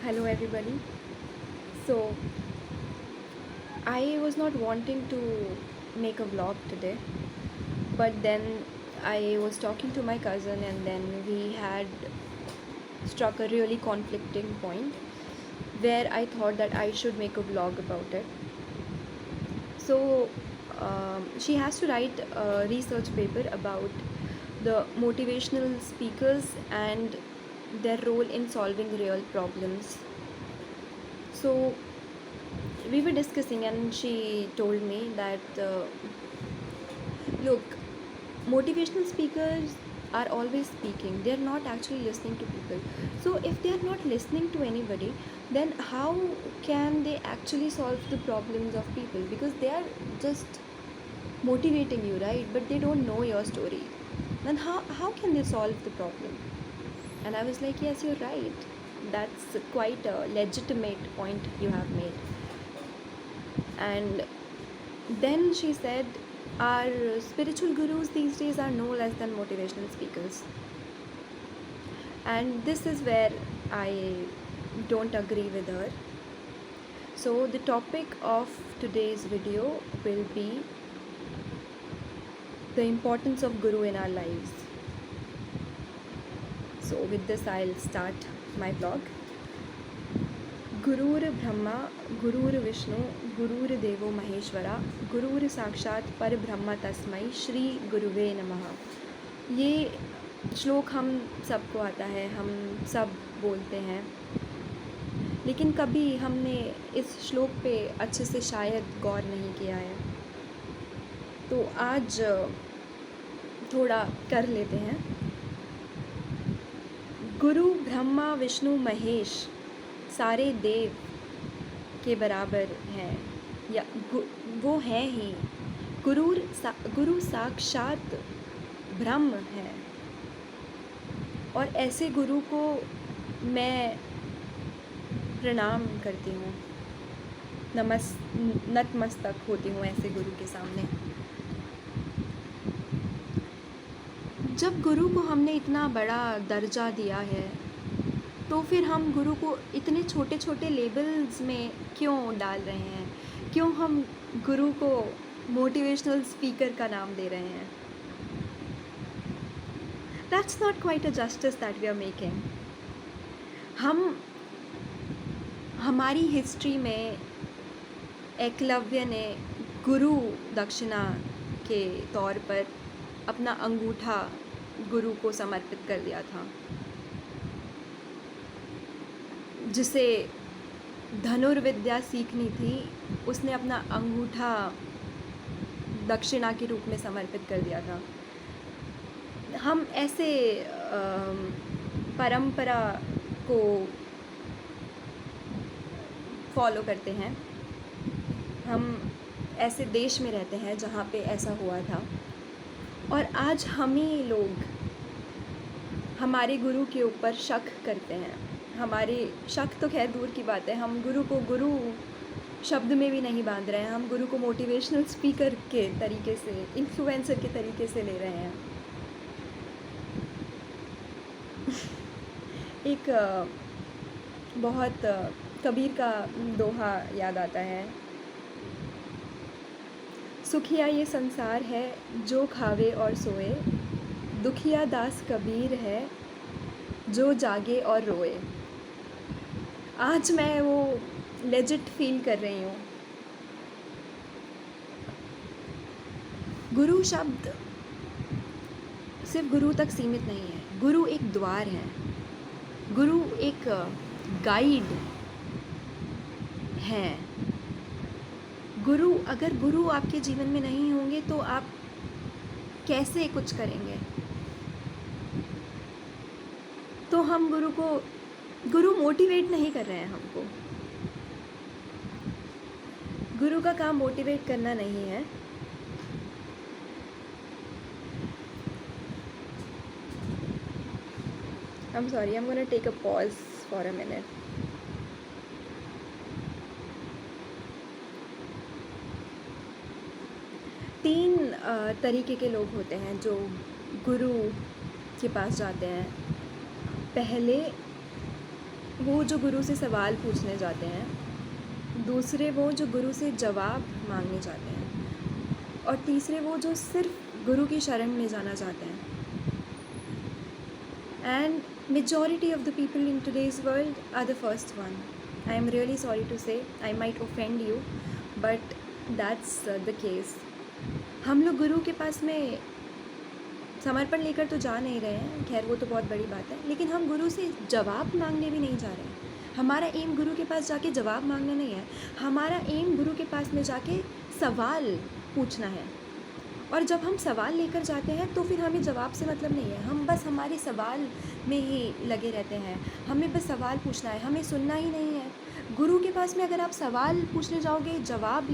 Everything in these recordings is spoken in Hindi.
Hello everybody. So I was not wanting to make a vlog today, but then I was talking to my cousin and then we had struck a really conflicting point where I thought that I should make a vlog about it. So she has to write a research paper about the motivational speakers and their role in solving real problems. So we were discussing and she told me that look, motivational speakers are always speaking, they're not actually listening to people. So if they are not listening to anybody, then how can they actually solve the problems of people? Because they are just motivating you, right? But they don't know your story. Then how can they solve the problem? And I was like, yes, you're right. That's quite a legitimate point you have made. And then she said, our spiritual gurus these days are no less than motivational speakers. And this is where I don't agree with her. So, the topic of today's video will be the importance of guru in our lives. So, with this, I'll start my blog. गुरुर ब्रह्मा गुरुर विष्णु गुरुर देवो महेश्वरा गुरुर साक्षात पर ब्रह्म तस्मै श्री गुरुवे नमः। ये श्लोक हम सबको आता है, हम सब बोलते हैं, लेकिन कभी हमने इस श्लोक पे अच्छे से शायद गौर नहीं किया है। तो आज थोड़ा कर लेते हैं। गुरु ब्रह्मा विष्णु महेश सारे देव के बराबर हैं, या वो हैं ही। गुरु साक्षात ब्रह्म है, और ऐसे गुरु को मैं प्रणाम करती हूँ, नतमस्तक होती हूँ ऐसे गुरु के सामने। जब गुरु को हमने इतना बड़ा दर्जा दिया है, तो फिर हम गुरु को इतने छोटे छोटे लेबल्स में क्यों डाल रहे हैं? क्यों हम गुरु को मोटिवेशनल स्पीकर का नाम दे रहे हैं? That's not quite a justice that we are making. हमारी हिस्ट्री में एकलव्य ने गुरु दक्षिणा के तौर पर अपना अंगूठा गुरु को समर्पित कर दिया था। जिसे धनुर्विद्या सीखनी थी, उसने अपना अंगूठा दक्षिणा के रूप में समर्पित कर दिया था। हम ऐसे परंपरा को फॉलो करते हैं, हम ऐसे देश में रहते हैं जहाँ पे ऐसा हुआ था, और आज हम ही लोग हमारे गुरु के ऊपर शक करते हैं। हमारे शक तो खैर दूर की बात है, हम गुरु को गुरु शब्द में भी नहीं बांध रहे हैं, हम गुरु को मोटिवेशनल स्पीकर के तरीके से, इन्फ्लुएंसर के तरीके से ले रहे हैं। एक बहुत कबीर का दोहा याद आता है, सुखिया ये संसार है जो खावे और सोए, दुखिया दास कबीर है जो जागे और रोए। आज मैं वो लेजिट फील कर रही हूँ। गुरु शब्द सिर्फ गुरु तक सीमित नहीं है। गुरु एक द्वार है, गुरु एक गाइड है। अगर गुरु आपके जीवन में नहीं होंगे तो आप कैसे कुछ करेंगे? तो हम गुरु मोटिवेट नहीं कर रहे हैं हमको। गुरु का काम मोटिवेट करना नहीं है। I'm sorry, I'm gonna take a pause for a minute. तीन तरीके के लोग होते हैं जो गुरु के पास जाते हैं। पहले वो जो गुरु से सवाल पूछने जाते हैं, दूसरे वो जो गुरु से जवाब मांगने जाते हैं, और तीसरे वो जो सिर्फ गुरु की शरण में जाना चाहते हैं. And majority of the people in today's world are the first one. I am really sorry to say, I might offend you, but that's the case. हम लोग गुरु के पास में समर्पण लेकर तो जा नहीं रहे हैं, खैर वो तो बहुत बड़ी बात है, लेकिन हम गुरु से जवाब मांगने भी नहीं जा रहे हैं. हमारा एम गुरु के पास जाके जवाब मांगना नहीं है, हमारा एम गुरु के पास में जाके सवाल पूछना है. और जब हम सवाल लेकर जाते हैं तो फिर हमें जवाब से मतलब नहीं है, हम बस हमारे सवाल में ही लगे रहते हैं. हमें बस सवाल पूछना है, हमें सुनना ही नहीं है. गुरु के पास में अगर आप सवाल पूछने जाओगे, जवाब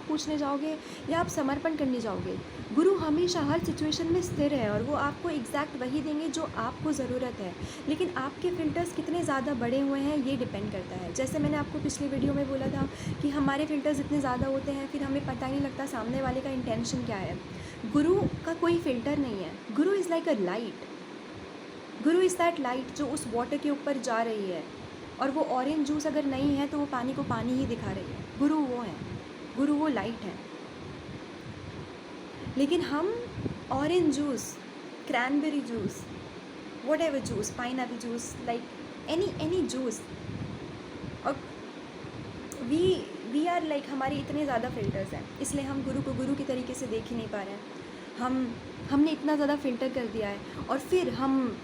पूछने जाओगे, या आप समर्पण करने जाओगे, गुरु हमेशा हर सिचुएशन में स्थिर है और वो आपको एग्जैक्ट वही देंगे जो आपको ज़रूरत है. लेकिन आपके फ़िल्टर्स कितने ज़्यादा बड़े हुए हैं ये डिपेंड करता है. जैसे मैंने आपको पिछली वीडियो में बोला था कि हमारे फ़िल्टर्स इतने ज़्यादा होते हैं फिर हमें पता ही नहीं लगता सामने वाले का इंटेंशन क्या है. गुरु का कोई फ़िल्टर नहीं है. गुरु is like a light. Guru is that light जो उस वाटर के ऊपर जा रही है, और वो ऑरेंज जूस अगर नहीं है तो वो पानी को पानी ही दिखा रही है. गुरु वो है, गुरु वो लाइट है. लेकिन हम orange juice, cranberry juice, whatever juice, pineapple juice, like any juice, और वी आर लाइक, हमारे इतने ज़्यादा फ़िल्टर्स हैं, इसलिए हम गुरु को गुरु की तरीके से देख ही नहीं पा रहे हैं. हमने इतना ज़्यादा फ़िल्टर कर दिया है, और फिर हम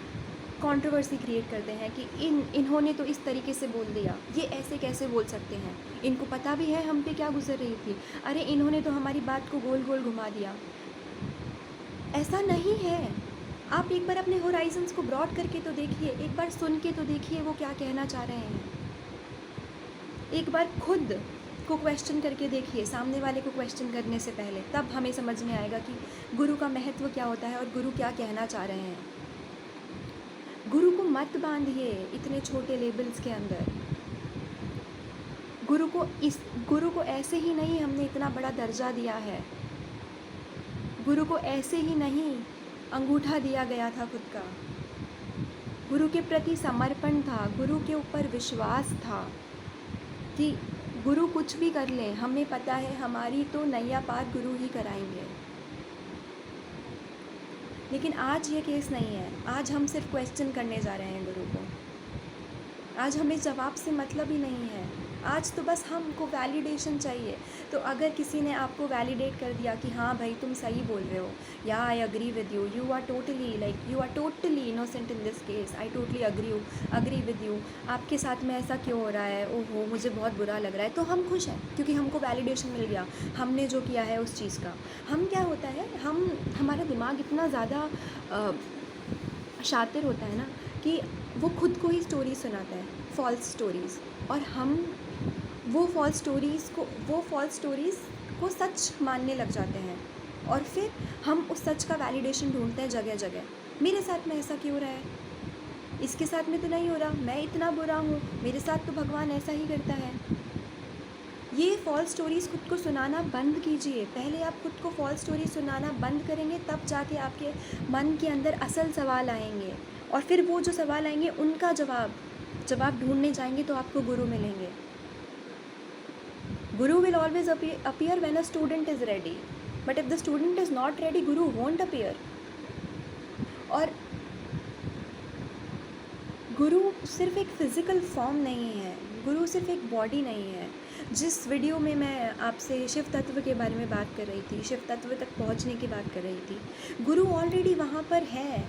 कंट्रोवर्सी क्रिएट करते हैं कि इन्होंने तो इस तरीके से बोल दिया, ये ऐसे कैसे बोल सकते हैं, इनको पता भी है हम पे क्या गुजर रही थी, अरे इन्होंने तो हमारी बात को गोल गोल घुमा दिया. ऐसा नहीं है. आप एक बार अपने होराइजन्स को ब्रॉड करके तो देखिए, एक बार सुन के तो देखिए वो क्या कहना चाह रहे हैं. एक बार खुद को क्वेश्चन करके देखिए, सामने वाले को क्वेश्चन करने से पहले, तब हमें समझ में आएगा कि गुरु का महत्व क्या होता है और गुरु क्या कहना चाह रहे हैं. गुरु को मत बांधिए इतने छोटे लेबल्स के अंदर. गुरु को ऐसे ही नहीं हमने इतना बड़ा दर्जा दिया है. गुरु को ऐसे ही नहीं अंगूठा दिया गया था खुद का. गुरु के प्रति समर्पण था, गुरु के ऊपर विश्वास था कि गुरु कुछ भी कर लें, हमें पता है हमारी तो नैया पार गुरु ही कराएंगे. लेकिन आज ये केस नहीं है. आज हम सिर्फ क्वेश्चन करने जा रहे हैं गुरु को. आज हमें जवाब से मतलब ही नहीं है. आज तो बस हमको वैलिडेशन चाहिए. तो अगर किसी ने आपको वैलिडेट कर दिया कि हाँ भाई तुम सही बोल रहे हो, या I agree with you, you are totally innocent in this case, I totally agree with you, आपके साथ में ऐसा क्यों हो रहा है, ओहो मुझे बहुत बुरा लग रहा है, तो हम खुश हैं क्योंकि हमको वैलिडेशन मिल गया हमने जो किया है उस चीज़ का. हम क्या होता है, हमारा दिमाग इतना ज़्यादा शातिर होता है ना कि वो खुद को ही स्टोरी सुनाता है, फॉल्स स्टोरीज़, और हम वो फॉल्स स्टोरीज़ को सच मानने लग जाते हैं. और फिर हम उस सच का वैलिडेशन ढूंढते हैं जगह जगह. मेरे साथ में ऐसा क्यों हो रहा है, इसके साथ में तो नहीं हो रहा, मैं इतना बुरा हूँ, मेरे साथ तो भगवान ऐसा ही करता है. ये फॉल्स स्टोरीज़ खुद को सुनाना बंद कीजिए. पहले आप खुद को फॉल्स स्टोरी सुनाना बंद करेंगे, तब जाके आपके मन के अंदर असल सवाल आएंगे, और फिर वो जो सवाल आएंगे उनका जवाब ढूंढने जाएंगे तो आपको गुरु मिलेंगे. गुरु will always appear when a student is ready, but if the student is not ready, Guru won't appear. और गुरु सिर्फ एक फ़िज़िकल फॉर्म नहीं है, गुरु सिर्फ एक बॉडी नहीं है. जिस वीडियो में मैं आपसे शिव तत्व के बारे में बात कर रही थी, शिव तत्व तक पहुंचने की बात कर रही थी, गुरु ऑलरेडी वहाँ पर है.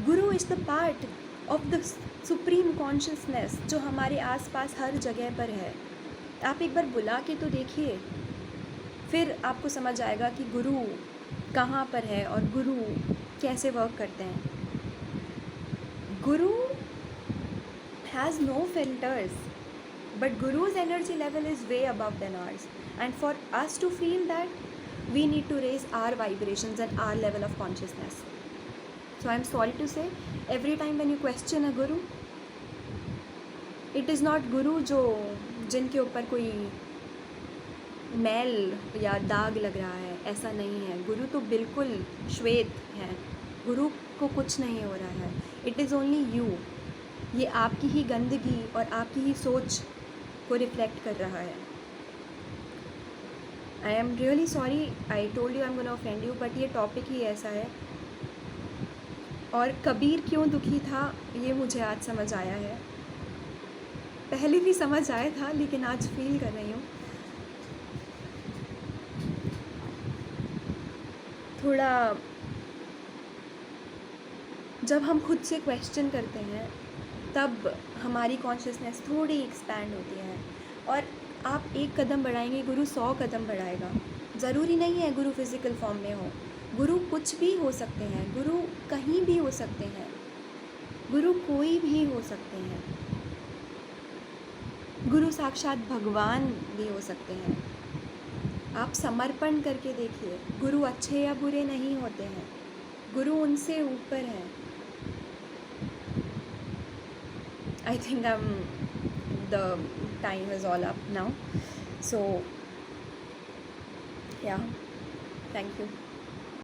गुरु is the part of the supreme consciousness जो हमारे आसपास हर जगह पर है. आप एक बार बुला के तो देखिए, फिर आपको समझ आएगा कि गुरु कहाँ पर है और गुरु कैसे वर्क करते हैं. Guru has no filters, but Guru's energy level is way above than ours, and for us to feel that, we need to raise our vibrations and our level of consciousness. So I am sorry to say, every time when you question a guru, it is not guru जो जिनके ऊपर कोई मैल या दाग लग रहा है, ऐसा नहीं है. गुरु तो बिल्कुल श्वेत है, गुरु को कुछ नहीं हो रहा है. It is only you. ये आपकी ही गंदगी और आपकी ही सोच को रिफ्लेक्ट कर रहा है। I am really sorry, I told you I am gonna offend you, but ये टॉपिक ही ऐसा है। और कबीर क्यों दुखी था ये मुझे आज समझ आया है। पहले भी समझ आया था लेकिन आज फील कर रही हूँ। थोड़ा जब हम खुद से क्वेश्चन करते हैं तब हमारी कॉन्शियसनेस थोड़ी एक्सपैंड होती है। और आप एक कदम बढ़ाएंगे, गुरु 100 कदम बढ़ाएगा। ज़रूरी नहीं है गुरु फिज़िकल फॉर्म में हो, गुरु कुछ भी हो सकते हैं, गुरु कहीं भी हो सकते हैं, गुरु कोई भी हो सकते हैं, गुरु साक्षात भगवान भी हो सकते हैं। आप समर्पण करके देखिए, गुरु अच्छे या बुरे नहीं होते हैं, गुरु उनसे ऊपर है। I think the time is all up now. So, yeah, thank you.